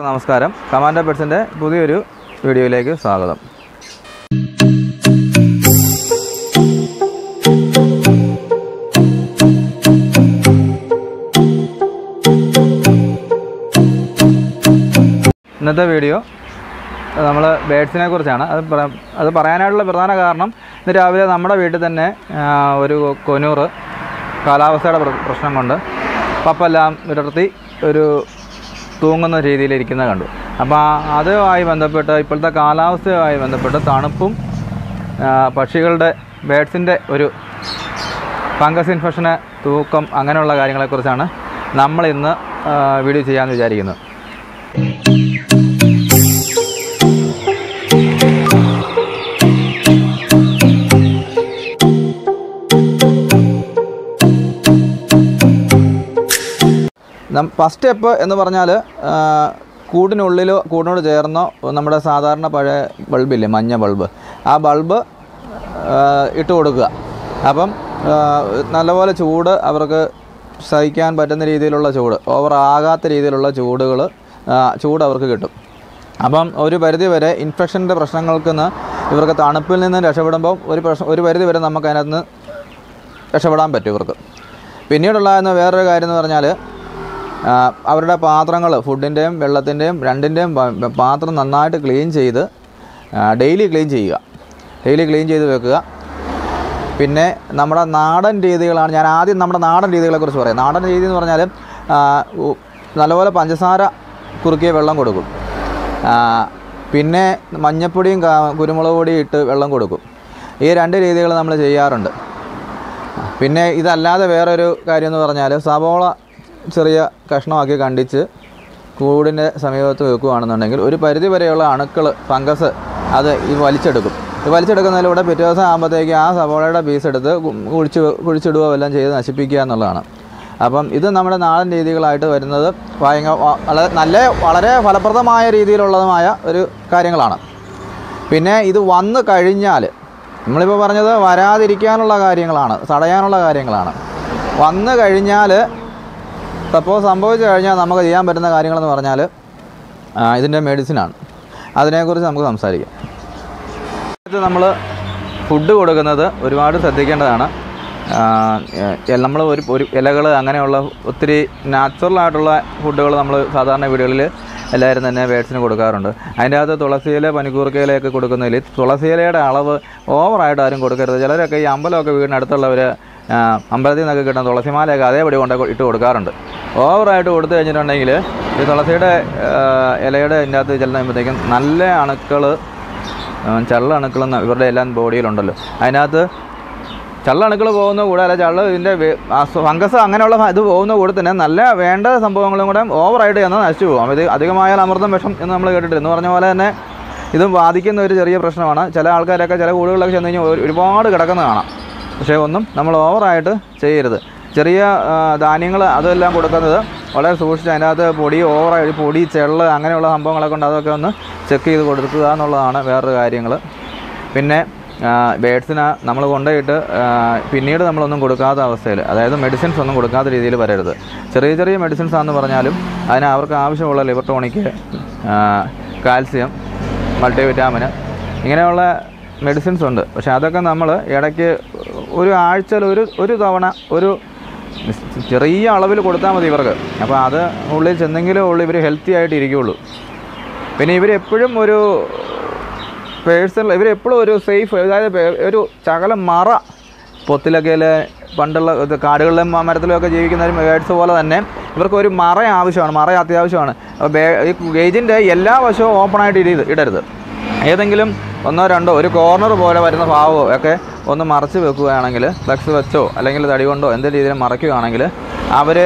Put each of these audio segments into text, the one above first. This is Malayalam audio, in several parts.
നമസ്കാരം. കമാൻഡോ പെറ്റ്സിൻ്റെ പുതിയൊരു വീഡിയോയിലേക്ക് സ്വാഗതം. ഇന്നത്തെ വീഡിയോ നമ്മൾ ബേഡ്സിനെ കുറിച്ചാണ്. അത് പറയാനായിട്ടുള്ള പ്രധാന കാരണം ഇന്ന് രാവിലെ നമ്മുടെ വീട്ടിൽ തന്നെ ഒരു കൊനൂറ് കാലാവസ്ഥയുടെ പ്രശ്നം കൊണ്ട് പപ്പെല്ലാം വിടർത്തി ഒരു തൂങ്ങുന്ന രീതിയിലിരിക്കുന്നത് കണ്ടു. അപ്പോൾ അതുമായി ബന്ധപ്പെട്ട് ഇപ്പോഴത്തെ കാലാവസ്ഥയുമായി ബന്ധപ്പെട്ട് തണുപ്പും പക്ഷികളുടെ ബേഡ്സിൻ്റെ ഒരു ഫംഗസ് ഇൻഫെക്ഷന് തൂക്കം അങ്ങനെയുള്ള കാര്യങ്ങളെക്കുറിച്ചാണ് നമ്മളിന്ന് വീഡിയോ ചെയ്യാമെന്ന് വിചാരിക്കുന്നത്. ഫസ്റ്റ് സ്റ്റെപ്പ് എന്ന് പറഞ്ഞാൽ കൂടിനോട് ചേർന്നോ നമ്മുടെ സാധാരണ പഴയ ബൾബില്ലേ, മഞ്ഞ ബൾബ്, ആ ബൾബ് ഇട്ട് കൊടുക്കുക. അപ്പം നല്ലപോലെ ചൂട് അവർക്ക് സഹിക്കാൻ പറ്റുന്ന രീതിയിലുള്ള ചൂട്, ഓവർ ആകാത്ത രീതിയിലുള്ള ചൂട് അവർക്ക് കിട്ടും. അപ്പം ഒരു പരിധി വരെ ഇൻഫെക്ഷൻ്റെ പ്രശ്നങ്ങൾക്ക് ഇവർക്ക് തണുപ്പിൽ നിന്ന് രക്ഷപ്പെടുമ്പോൾ ഒരു പരിധി വരെ നമുക്ക് അതിനകത്ത് നിന്ന് രക്ഷപ്പെടാൻ പറ്റും ഇവർക്ക്. പിന്നീടുള്ള വേറൊരു കാര്യം എന്ന് പറഞ്ഞാൽ അവരുടെ പാത്രങ്ങൾ, ഫുഡിൻ്റെയും വെള്ളത്തിൻ്റെയും രണ്ടിൻ്റെയും പാത്രം നന്നായിട്ട് ക്ലീൻ ചെയ്ത് ഡെയിലി ക്ലീൻ ചെയ്ത് വെക്കുക. പിന്നെ നമ്മുടെ നാടൻ രീതികളാണ്. ഞാൻ ആദ്യം നമ്മുടെ നാടൻ രീതികളെക്കുറിച്ച് പറയാം. നാടൻ രീതി എന്ന് പറഞ്ഞാൽ നല്ലപോലെ പഞ്ചസാര കുറുക്കിയ വെള്ളം കൊടുക്കും. പിന്നെ മഞ്ഞപ്പൊടിയും കുരുമുളക് പൊടിയും ഇട്ട് വെള്ളം കൊടുക്കും. ഈ രണ്ട് രീതികൾ നമ്മൾ ചെയ്യാറുണ്ട്. പിന്നെ ഇതല്ലാതെ വേറൊരു കാര്യം എന്ന് പറഞ്ഞാൽ സവോള ചെറിയ കഷ്ണമാക്കി കണ്ടിച്ച് കൂടിൻ്റെ സമീപത്ത് വെക്കുകയാണെന്നുണ്ടെങ്കിൽ ഒരു പരിധി വരെയുള്ള അണുക്കൾ, ഫംഗസ് അത് വലിച്ചെടുക്കുന്നതിലൂടെ പിറ്റേ ദിവസം ആകുമ്പോഴത്തേക്ക് ആ സവോളയുടെ പീസ് എടുത്ത് കുഴിച്ചിടുകയോ എല്ലാം ചെയ്ത് നശിപ്പിക്കുക എന്നുള്ളതാണ്. അപ്പം ഇത് നമ്മുടെ നാടൻ രീതികളായിട്ട് വരുന്നത് വളരെ ഫലപ്രദമായ രീതിയിലുള്ളതുമായ ഒരു കാര്യങ്ങളാണ്. പിന്നെ ഇത് വന്നു കഴിഞ്ഞാൽ നമ്മളിപ്പോൾ പറഞ്ഞത് വരാതിരിക്കാനുള്ള കാര്യങ്ങളാണ്, തടയാനുള്ള കാര്യങ്ങളാണ്. വന്നു കഴിഞ്ഞാൽ സപ്പോസ് സംഭവിച്ചു കഴിഞ്ഞാൽ നമുക്ക് ചെയ്യാൻ പറ്റുന്ന കാര്യങ്ങളെന്ന് പറഞ്ഞാൽ ഇതിൻ്റെ മെഡിസിനാണ്. അതിനെക്കുറിച്ച് നമുക്ക് സംസാരിക്കാം. നമ്മൾ ഫുഡ് കൊടുക്കുന്നത് ഒരുപാട് ശ്രദ്ധിക്കേണ്ടതാണ്. നമ്മൾ ഒരു ഇലകൾ അങ്ങനെയുള്ള ഒത്തിരി നാച്ചുറലായിട്ടുള്ള ഫുഡുകൾ നമ്മൾ സാധാരണ വീടുകളിൽ എല്ലാവരും തന്നെ ബേഡ്സിന് കൊടുക്കാറുണ്ട്. അതിൻ്റെ അകത്ത് തുളസിയില, പനിക്കൂർക്കയിലൊക്കെ കൊടുക്കുന്നതിൽ തുളസിയിലയുടെ അളവ് ഓവറായിട്ട് ആരും കൊടുക്കരുത്. ചിലരൊക്കെ ഈ അമ്പലമൊക്കെ വീടിനടുത്തുള്ളവർ അമ്പലത്തിൽ നിന്നൊക്കെ കിട്ടുന്ന തുളസിമാലയൊക്കെ അതേപടി ഇട്ട് കൊടുക്കാറുണ്ട്. ഓവറായിട്ട് കൊടുത്തു കഴിഞ്ഞിട്ടുണ്ടെങ്കിൽ ഈ തുളസിയുടെ ഇലയുടെ ഇതിൻ്റെ അകത്ത് ചെല്ലുമ്പോഴത്തേക്കും നല്ല അണുക്കൾ, ചള്ളണുക്കളെന്ന് ഇവരുടെ എല്ലാം ബോഡിയിലുണ്ടല്ലോ, അതിനകത്ത് ചള്ളണുക്കൾ പോകുന്ന കൂടെ അല്ല ഇതിൻ്റെ ഫംഗസ് അങ്ങനെയുള്ള ഇത് പോകുന്ന കൂടെ തന്നെ നല്ല വേണ്ട സംഭവങ്ങളും കൂടെ ഓവറായിട്ട് ചെന്നാൽ നശിച്ചു പോകും. ഇത് അധികമായാൽ അമൃതം വിഷം എന്ന് നമ്മൾ കേട്ടിട്ട് എന്ന് പറഞ്ഞ പോലെ തന്നെ ഇതും ബാധിക്കുന്ന ഒരു ചെറിയ പ്രശ്നമാണ്. ചില ആൾക്കാരൊക്കെ ചില കൂടുകളിലൊക്കെ ചെന്ന് കഴിഞ്ഞാൽ ഒരുപാട് കിടക്കുന്ന കാണാം. പക്ഷേ ഒന്നും നമ്മൾ ഓവറായിട്ട് ചെയ്യരുത്. ചെറിയ ധാന്യങ്ങൾ അതെല്ലാം കൊടുക്കുന്നത് വളരെ സൂക്ഷിച്ച് അതിനകത്ത് പൊടി, ചെള്ള് അങ്ങനെയുള്ള സംഭവങ്ങളൊക്കെ ഉണ്ട്. അതൊക്കെ ഒന്ന് ചെക്ക് ചെയ്ത് കൊടുക്കുക എന്നുള്ളതാണ് വേറൊരു കാര്യങ്ങൾ. പിന്നെ ബേഡ്സിന് നമ്മൾ കൊണ്ടുപോയിട്ട് പിന്നീട് നമ്മളൊന്നും കൊടുക്കാത്ത അവസ്ഥയിൽ, അതായത് മെഡിസിൻസ് ഒന്നും കൊടുക്കാത്ത രീതിയിൽ വരരുത്. ചെറിയ മെഡിസിൻസ് ആണെന്ന് പറഞ്ഞാലും അതിന് അവർക്ക് ആവശ്യമുള്ള ലിവർ ടോണിക്, കാൽസ്യം, മൾട്ടിവിറ്റാമിന് ഇങ്ങനെയുള്ള മെഡിസിൻസ് ഉണ്ട്. പക്ഷേ അതൊക്കെ നമ്മൾ ഇടയ്ക്ക് ഒരു ആഴ്ചയിൽ ഒരു തവണ ഒരു ചെറിയ അളവിൽ കൊടുത്താൽ മതി ഇവർക്ക്. അപ്പോൾ അത് ഉള്ളിൽ ചെന്നെങ്കിലും ഇവർ ഹെൽത്തി ആയിട്ട് ഇരിക്കുകയുള്ളൂ. പിന്നെ ഇവരെപ്പോഴും ഇവരെപ്പോഴും ഒരു സേഫ്, അതായത് ഒരു ശകലം മറ പൊത്തിലൊക്കെ പണ്ടുള്ള കാടുകളിലും മരത്തിലുമൊക്കെ ജീവിക്കുന്ന ഒരു ബേഡ്സ് പോലെ തന്നെ ഇവർക്ക് ഒരു മറ അത്യാവശ്യമാണ്. ഈ ഗേജിൻ്റെ എല്ലാ വശവും ഓപ്പണായിട്ട് ഇടരുത്. ഏതെങ്കിലും ഒന്നോ രണ്ടോ ഒരു കോർണർ പോലെ വരുന്ന ഭാവമോ ഒക്കെ ഒന്ന് മറച്ച് വെക്കുകയാണെങ്കിൽ, ഫ്ലക്സ് വെച്ചോ അല്ലെങ്കിൽ തടി കൊണ്ടോ എന്തെങ്കിലും രീതിയിൽ മറയ്ക്കുകയാണെങ്കിൽ അവർ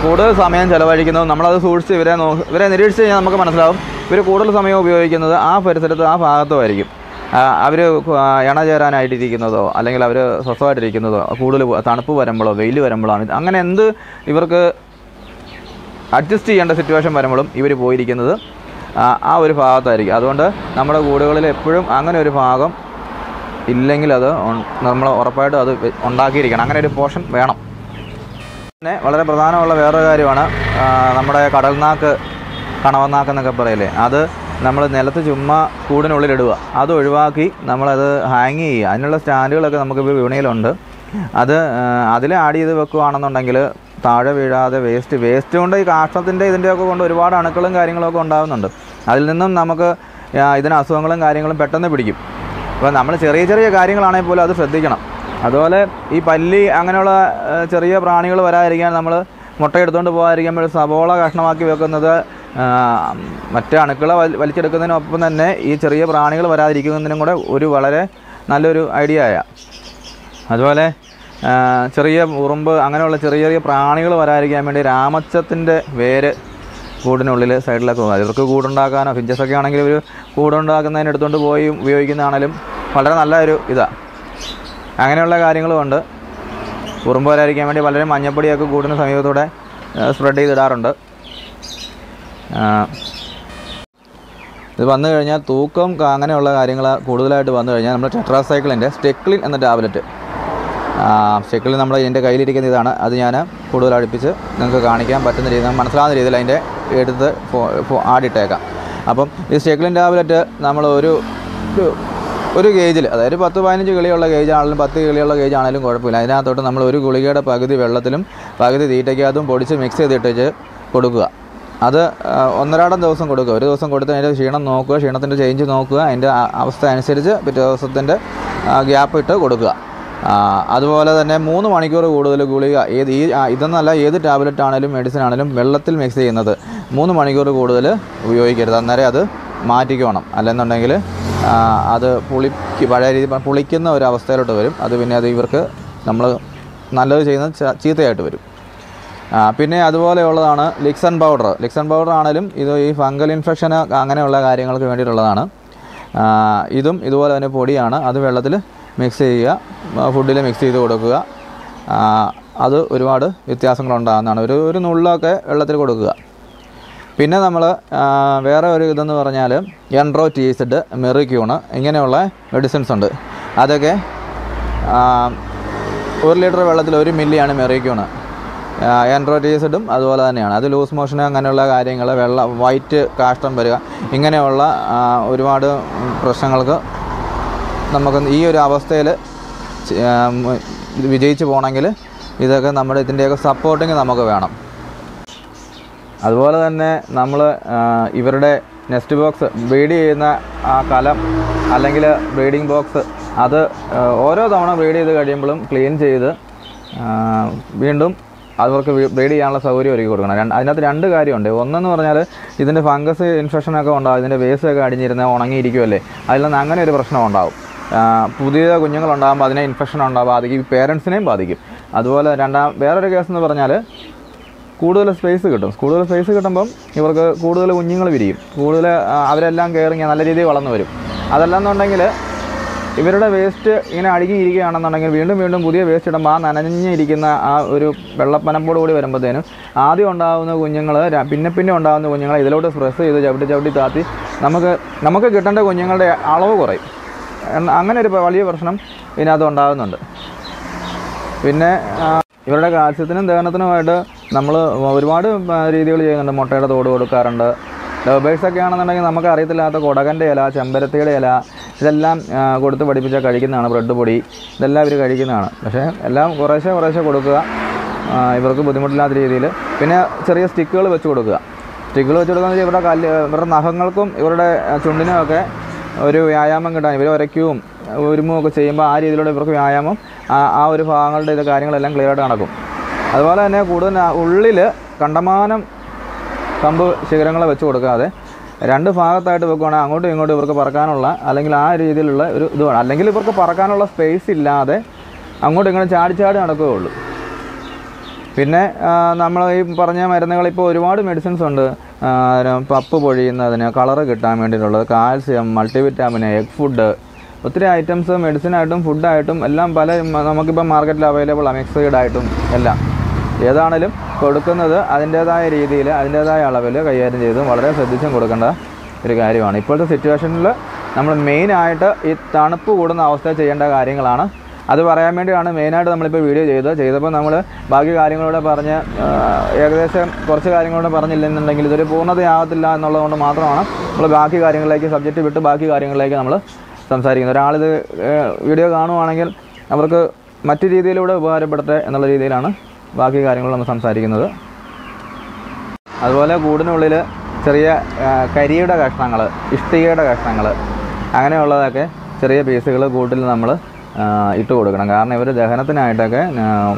കൂടുതൽ സമയം ചിലവഴിക്കുന്നത്, നമ്മളത് സൂക്ഷിച്ച് ഇവരെ നിരീക്ഷിച്ച് കഴിഞ്ഞാൽ നമുക്ക് മനസ്സിലാവും ഇവർ കൂടുതൽ സമയം ഉപയോഗിക്കുന്നത് ആ പരിസരത്ത്, ആ ഭാഗത്തുമായിരിക്കും. അവർ ഇണ ചേരാനായിട്ടിരിക്കുന്നതോ അല്ലെങ്കിൽ അവർ സ്വസ്ഥമായിട്ടിരിക്കുന്നതോ കൂടുതൽ തണുപ്പ് വരുമ്പോഴോ വെയിൽ വരുമ്പോഴാണ്. അങ്ങനെ ഇവർക്ക് അഡ്ജസ്റ്റ് ചെയ്യേണ്ട സിറ്റുവേഷൻ വരുമ്പോഴും ഇവർ പോയിരിക്കുന്നത് ആ ഒരു ഭാഗത്തായിരിക്കും. അതുകൊണ്ട് നമ്മുടെ കൂടുകളിൽ എപ്പോഴും അങ്ങനെ ഒരു ഭാഗം ഇല്ലെങ്കിൽ അത് നമ്മൾ ഉറപ്പായിട്ടും അത് ഉണ്ടാക്കിയിരിക്കണം. അങ്ങനെ ഒരു പോർഷൻ വേണം. പിന്നെ വളരെ പ്രധാനമുള്ള വേറൊരു കാര്യമാണ് നമ്മുടെ കടൽനാക്ക് കണവന്നാക്കെന്നൊക്കെ പറയില്ലേ, അത് നമ്മൾ നിലത്ത് ചുമ്മാ കൂടിനുള്ളിലിടുക. അത് ഒഴിവാക്കി നമ്മളത് ഹാങ് ചെയ്യുക. അതിനുള്ള സ്റ്റാൻഡുകളൊക്കെ നമുക്കിപ്പോൾ വിപണിയിലുണ്ട്. അത് അതിൽ ആഡ് ചെയ്ത് വെക്കുകയാണെന്നുണ്ടെങ്കിൽ താഴെ വീഴാതെ വേസ്റ്റ് കൊണ്ട് ഈ കാഷ്ടത്തിൻ്റെ ഇതിൻ്റെയൊക്കെ കൊണ്ട് ഒരുപാട് അണുക്കളും കാര്യങ്ങളൊക്കെ ഉണ്ടാകുന്നുണ്ട്. അതിൽ നിന്നും നമുക്ക് ഇതിന് അസുഖങ്ങളും കാര്യങ്ങളും പെട്ടെന്ന് പിടിക്കും. അപ്പോൾ നമ്മൾ ചെറിയ ചെറിയ കാര്യങ്ങളാണെങ്കിൽ പോലും അത് ശ്രദ്ധിക്കണം. അതുപോലെ ഈ പല്ലി അങ്ങനെയുള്ള ചെറിയ പ്രാണികൾ വരാതിരിക്കാൻ നമ്മൾ മുട്ടയെടുത്തുകൊണ്ട് പോകാതിരിക്കുമ്പോൾ സവോള കഷ്ണമാക്കി വെക്കുന്നത് മറ്റ് അണുക്കളെ വലിച്ചെടുക്കുന്നതിനൊപ്പം തന്നെ ഈ ചെറിയ പ്രാണികൾ വരാതിരിക്കുന്നതിനും കൂടെ ഒരു വളരെ നല്ലൊരു ഐഡിയ ആയ. അതുപോലെ ചെറിയ ഉറുമ്പ് അങ്ങനെയുള്ള ചെറിയ ചെറിയ പ്രാണികൾ വരാതിരിക്കാൻ വേണ്ടി രാമച്ചത്തിൻ്റെ വേര് കൂടിനുള്ളിൽ സൈഡിലൊക്കെ പോകുക. ഇവർക്ക് കൂടുണ്ടാക്കാനോ ഫിഞ്ചസൊക്കെ ആണെങ്കിൽ ഒരു കൂടുണ്ടാക്കുന്നതിന് എടുത്തുകൊണ്ട് പോയി ഉപയോഗിക്കുന്നതാണെങ്കിലും വളരെ നല്ല ഒരു ഇതാണ്. അങ്ങനെയുള്ള കാര്യങ്ങളുമുണ്ട്. ഉറുമ്പ് വരാതിരിക്കാൻ വേണ്ടി വളരെ മഞ്ഞപ്പൊടിയൊക്കെ കൂടിന് സമീപത്തൂടെ സ്പ്രെഡ് ചെയ്തിടാറുണ്ട്. ഇത് വന്നു കഴിഞ്ഞാൽ തൂക്കം അങ്ങനെയുള്ള കാര്യങ്ങൾ കൂടുതലായിട്ട് വന്നു കഴിഞ്ഞാൽ നമ്മൾ ടെട്രാസൈക്ലിൻ്റെ സ്റ്റെക്ലിൻ എന്ന ടാബ്ലറ്റ്, സ്റ്റെക്ലിൻ നമ്മുടെ എൻ്റെ കയ്യിലിരിക്കുന്ന ഇതാണ്. അത് ഞാൻ കൂടുതൽ അടുപ്പിച്ച് നിങ്ങൾക്ക് കാണിക്കാൻ പറ്റുന്ന രീതിയിൽ മനസ്സിലാകുന്ന രീതിയിൽ അതിൻ്റെ എടുത്ത് ആടിട്ടേക്കാം. അപ്പം ഈ സ്റ്റെക്ലിൻ ടാബ്ലറ്റ് നമ്മൾ ഒരു ഗേജിൽ, അതായത് 10-15 കിളിയുള്ള ഗേജാണെങ്കിലും 10 കിളിയുള്ള ഗേജാണെങ്കിലും കുഴപ്പമില്ല. അതിനകത്തോട്ട് നമ്മൾ ഒരു ഗുളികയുടെ പകുതി വെള്ളത്തിലും പകുതി തീറ്റയ്ക്കകത്തും പൊടിച്ച് മിക്സ് ചെയ്തിട്ട് കൊടുക്കുക. അത് 1-2 ദിവസം കൊടുക്കുക. ഒരു ദിവസം കൊടുത്ത് അതിൻ്റെ ക്ഷീണം നോക്കുക, ക്ഷീണത്തിൻ്റെ ചേഞ്ച് നോക്കുക, അതിൻ്റെ അവസ്ഥ അനുസരിച്ച് പിറ്റേ ദിവസത്തിൻ്റെ ഗ്യാപ്പ് ഇട്ട് കൊടുക്കുക. അതുപോലെ തന്നെ 3 മണിക്കൂർ കൂടുതൽ ഗുളിക ഇതെന്നല്ല, ഏത് ടാബ്ലറ്റ് ആണെങ്കിലും മെഡിസിൻ ആണെങ്കിലും വെള്ളത്തിൽ മിക്സ് ചെയ്യുന്നത് 3 മണിക്കൂർ കൂടുതൽ ഉപയോഗിക്കരുത്. അന്നേരം അത് മാറ്റിക്കണം. അല്ലെന്നുണ്ടെങ്കിൽ അത് പഴയ രീതി പുളിക്കുന്ന ഒരു അവസ്ഥയിലോട്ട് വരും. അത് പിന്നെ അത് ഇവർക്ക് നമ്മൾ നല്ലത് ചെയ്യുന്നത് ചീത്തയായിട്ട് വരും. പിന്നെ അതുപോലെയുള്ളതാണ് ലിക്സൺ പൗഡർ. ലിക്സൺ പൗഡർ ആണെങ്കിലും ഇത് ഈ ഫംഗൽ ഇൻഫെക്ഷൻ അങ്ങനെയുള്ള കാര്യങ്ങൾക്ക് വേണ്ടിയിട്ടുള്ളതാണ്. ഇതും ഇതുപോലെ തന്നെ പൊടിയാണ്. അത് വെള്ളത്തിൽ മിക്സ് ചെയ്യുക, ഫുഡിൽ മിക്സ് ചെയ്ത് കൊടുക്കുക. അത് ഒരുപാട് വ്യത്യാസങ്ങളുണ്ടാകുന്നതാണ്. ഒരു നുള്ളൊക്കെ വെള്ളത്തിൽ കൊടുക്കുക. പിന്നെ നമ്മൾ വേറെ ഒരു ഇതെന്ന് പറഞ്ഞാൽ എൻട്രോറ്റീസിഡ്, മെറിക്യൂണ് ഇങ്ങനെയുള്ള മെഡിസിൻസ് ഉണ്ട്. അതൊക്കെ 1 ലിറ്റർ വെള്ളത്തിൽ 1 മില്ലിയാണ് മെറിക്യൂണ്. എൻട്രോറ്റീസിഡും അതുപോലെ തന്നെയാണ്. അത് ലൂസ് മോഷന് അങ്ങനെയുള്ള കാര്യങ്ങൾ, വൈറ്റ് കാഷ്ടം വരിക, ഇങ്ങനെയുള്ള ഒരുപാട് പ്രശ്നങ്ങൾക്ക് നമുക്ക് ഈ ഒരു അവസ്ഥയിൽ വിജയിച്ച് പോകണമെങ്കിൽ ഇതൊക്കെ ഇതിൻ്റെയൊക്കെ സപ്പോർട്ടിങ് നമുക്ക് വേണം. അതുപോലെ തന്നെ നമ്മൾ ഇവരുടെ നെസ്റ്റ് ബോക്സ്, ബ്രീഡ് ചെയ്യുന്ന ആ കലം അല്ലെങ്കിൽ ബ്രീഡിംഗ് ബോക്സ്, അത് ഓരോ തവണ ബ്രീഡ് ചെയ്ത് കഴിയുമ്പോഴും ക്ലീൻ ചെയ്ത് വീണ്ടും അവർക്ക് ബ്രീഡ് ചെയ്യാനുള്ള സൗകര്യം ഒരുക്കി കൊടുക്കണം. അതിനകത്ത് 2 കാര്യമുണ്ട്. ഒന്നെന്ന് പറഞ്ഞാൽ ഇതിൻ്റെ ഫംഗസ് ഇൻഫെക്ഷനൊക്കെ ഉണ്ടാകും. ഇതിൻ്റെ വേസ്റ്റൊക്കെ അടിഞ്ഞിരുന്ന് ഉണങ്ങിയിരിക്കുമല്ലേ, അതിൽ നിന്ന് അങ്ങനെ ഒരു പ്രശ്നം ഉണ്ടാകും. പുതിയ കുഞ്ഞുങ്ങളുണ്ടാകുമ്പോൾ അതിനെ ഇൻഫെക്ഷൻ ബാധിക്കും, പേരൻസിനെയും ബാധിക്കും. അതുപോലെ വേറൊരു കേസെന്ന് പറഞ്ഞാൽ കൂടുതൽ സ്പേസ് കിട്ടും. കൂടുതൽ സ്പേസ് കിട്ടുമ്പം ഇവർക്ക് കൂടുതൽ കുഞ്ഞുങ്ങൾ വിരിയും. കൂടുതൽ അവരെല്ലാം കയറിങ്ങി നല്ല രീതിയിൽ വളർന്നു വരും. അതല്ലെന്നുണ്ടെങ്കിൽ ഇവരുടെ വേസ്റ്റ് ഇങ്ങനെ അടുക്കിയിരിക്കുകയാണെന്നുണ്ടെങ്കിൽ വീണ്ടും പുതിയ വേസ്റ്റ് ഇടുമ്പോൾ ആ നനഞ്ഞിരിക്കുന്ന ആ ഒരു വെള്ളപ്പനപ്പോട് കൂടി വരുമ്പോഴത്തേനും ആദ്യം ഉണ്ടാകുന്ന കുഞ്ഞുങ്ങൾ പിന്നെ ഉണ്ടാകുന്ന കുഞ്ഞുങ്ങളെ ഇതിലോട്ട് സ്പ്രെസ് ചെയ്ത് ചവിട്ടി താത്തി നമുക്ക് കിട്ടേണ്ട കുഞ്ഞുങ്ങളുടെ അളവ് കുറയും. അങ്ങനെ ഒരു വലിയ പ്രശ്നം ഇതിനകത്ത് ഉണ്ടാകുന്നുണ്ട്. പിന്നെ ഇവരുടെ കാൽസ്യത്തിനും ദഹനത്തിനുമായിട്ട് നമ്മൾ ഒരുപാട് രീതികൾ ചെയ്യുന്നുണ്ട്. മുട്ടയുടെ തോട് കൊടുക്കാറുണ്ട്. ലവ് ബേഴ്സൊക്കെ ആണെന്നുണ്ടെങ്കിൽ നമുക്ക് അറിയത്തില്ലാത്ത കൊടകൻ്റെ ഇല, ചെമ്പരത്തിയുടെ ഇല, ഇതെല്ലാം കൊടുത്ത് പഠിപ്പിച്ചാൽ കഴിക്കുന്നതാണ്. ബ്രെഡ് പൊടി ഇതെല്ലാം ഇവർ കഴിക്കുന്നതാണ്. പക്ഷേ എല്ലാം കുറേശ്ശെ കൊടുക്കുക, ഇവർക്ക് ബുദ്ധിമുട്ടില്ലാത്ത രീതിയിൽ. പിന്നെ ചെറിയ സ്റ്റിക്കുകൾ വെച്ച് കൊടുക്കുക. സ്റ്റിക്കുകൾ വെച്ച് കൊടുക്കുന്നത് ഇവരുടെ നഖങ്ങൾക്കും ഇവരുടെ ചുണ്ടിനുമൊക്കെ ഒരു വ്യായാമം കിട്ടാൻ, ഇവർ ഉരയ്ക്കുകയും ഉരുമുമൊക്കെ ചെയ്യുമ്പോൾ ആ രീതിയിലൂടെ ഇവർക്ക് വ്യായാമം ആ ഒരു ഭാഗങ്ങളുടെ കാര്യങ്ങളെല്ലാം ക്ലിയറായിട്ട് നടക്കും. അതുപോലെ തന്നെ കൂടുതൽ ഉള്ളിൽ കണ്ടമാനം കമ്പ് ശിഖരങ്ങളെ വെച്ച് കൊടുക്കാതെ 2 ഭാഗത്തായിട്ട് വെക്കുകയാണെങ്കിൽ അങ്ങോട്ടും ഇങ്ങോട്ടും ഇവർക്ക് പറക്കാനുള്ള, അല്ലെങ്കിൽ ആ രീതിയിലുള്ള ഒരു ഇത് വേണം. അല്ലെങ്കിൽ ഇവർക്ക് പറക്കാനുള്ള സ്പേസ് ഇല്ലാതെ അങ്ങോട്ടും ഇങ്ങോട്ടും ചാടി നടക്കുകയുള്ളൂ. പിന്നെ നമ്മൾ ഈ പറഞ്ഞ മരുന്നുകൾ ഇപ്പോൾ ഒരുപാട് മെഡിസിൻസ് ഉണ്ട്. പപ്പ് പൊഴിയുന്നതിന്, കളറ് കിട്ടാൻ വേണ്ടിയിട്ടുള്ളത്, കാൽസ്യം, മൾട്ടിവിറ്റാമിൻ, എഗ് ഫുഡ്, ഒത്തിരി ഐറ്റംസ് മെഡിസിനായിട്ടും ഫുഡായിട്ടും എല്ലാം പല നമുക്കിപ്പോൾ മാർക്കറ്റിൽ അവൈലബിൾ ആണ്. മിക്സഡായിട്ടും എല്ലാം ഏതാണേലും കൊടുക്കുന്നത് അതിൻ്റേതായ രീതിയിൽ അതിൻ്റേതായ അളവിൽ കൈകാര്യം ചെയ്തും വളരെ ശ്രദ്ധിച്ചും കൊടുക്കേണ്ട ഒരു കാര്യമാണ്. ഇപ്പോഴത്തെ സിറ്റുവേഷനിൽ നമ്മൾ മെയിനായിട്ട് ഈ തണുപ്പ് കൂടുന്ന അവസ്ഥ ചെയ്യേണ്ട കാര്യങ്ങളാണ് അത് പറയാൻ വേണ്ടിയാണ് മെയിനായിട്ട് നമ്മളിപ്പോൾ വീഡിയോ ചെയ്തപ്പോൾ നമ്മൾ ബാക്കി കാര്യങ്ങളൂടെ പറഞ്ഞ് ഏകദേശം കുറച്ച് കാര്യങ്ങളൂടെ പറഞ്ഞില്ലെന്നുണ്ടെങ്കിൽ ഇതൊരു പൂർണ്ണതയാകത്തില്ല എന്നുള്ളതുകൊണ്ട് മാത്രമാണ് നമ്മൾ ബാക്കി കാര്യങ്ങളിലേക്ക് സബ്ജക്റ്റ് വിട്ട് ബാക്കി കാര്യങ്ങളിലേക്ക് നമ്മൾ സംസാരിക്കുന്നത്. ഒരാളിത് വീഡിയോ കാണുവാണെങ്കിൽ അവർക്ക് മറ്റു രീതിയിലൂടെ ഉപകാരപ്പെടട്ടെ എന്നുള്ള രീതിയിലാണ് ബാക്കി കാര്യങ്ങൾ നമ്മൾ സംസാരിക്കുന്നത്. അതുപോലെ കൂടിനുള്ളിൽ ചെറിയ കരിയുടെ കഷ്ണങ്ങൾ, ഇഷ്ടികയുടെ കഷ്ണങ്ങൾ അങ്ങനെയുള്ളതൊക്കെ ചെറിയ പീസുകൾ കൂട്ടിൽ നമ്മൾ ഇട്ട് കൊടുക്കണം. കാരണം ഇവർ ദഹനത്തിനായിട്ടൊക്കെ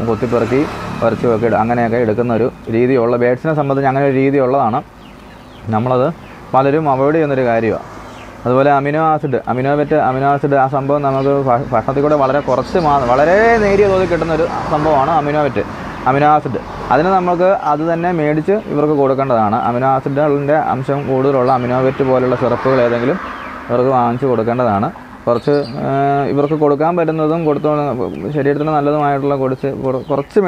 കൊത്തിപ്പെറുക്കി ഉരച്ചുമൊക്കെ അങ്ങനെയൊക്കെ എടുക്കുന്ന ഒരു രീതിയുള്ള ബേഡ്സിനെ സംബന്ധിച്ച് അങ്ങനെ ഒരു രീതിയുള്ളതാണ്. നമ്മളത് പലരും അവോയ്ഡ് ചെയ്യുന്നൊരു കാര്യമാണ്. അതുപോലെ അമിനോ ആസിഡ് ആ സംഭവം നമുക്ക് ഭക്ഷണത്തിൽ കൂടെ വളരെ നേരിയ തോതിൽ കിട്ടുന്നൊരു സംഭവമാണ് അമിനോ ആസിഡ്. അതിന് നമുക്ക് അത് തന്നെ മേടിച്ച് ഇവർക്ക് കൊടുക്കേണ്ടതാണ്. അമിനോ ആസിഡിൻ്റെ അംശം കൂടുതലുള്ള അമിനോവെറ്റ് പോലുള്ള സിറപ്പുകൾ ഏതെങ്കിലും ഇവർക്ക് വാങ്ങിച്ച് കൊടുക്കേണ്ടതാണ്. കുറച്ച് ഇവർക്ക് കൊടുക്കാൻ പറ്റുന്നതും ശരീരത്തിന് നല്ലതുമായിട്ടുള്ള കുറച്ച്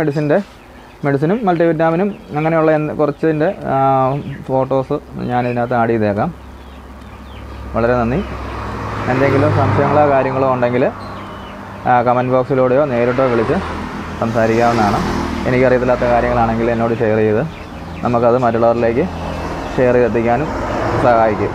മെഡിസിനും മൾട്ടിവിറ്റാമിനും അങ്ങനെയുള്ള കുറച്ചിൻ്റെ ഫോട്ടോസ് ഞാനിതിനകത്ത് ആഡ് ചെയ്തേക്കാം. വളരെ നന്ദി. എന്തെങ്കിലും സംശയങ്ങളോ കാര്യങ്ങളോ ഉണ്ടെങ്കിൽ കമൻറ്റ് ബോക്സിലൂടെയോ നേരിട്ടോ വിളിച്ച് സംസാരിക്കാവുന്നതാണ്. എനിക്കറിയത്തില്ലാത്ത കാര്യങ്ങളാണെങ്കിൽ എന്നോട് ഷെയർ ചെയ്ത് നമുക്കത് മറ്റുള്ളവരിലേക്ക് ഷെയർ ചെയ്തെത്തിക്കാനും സഹായിക്കും.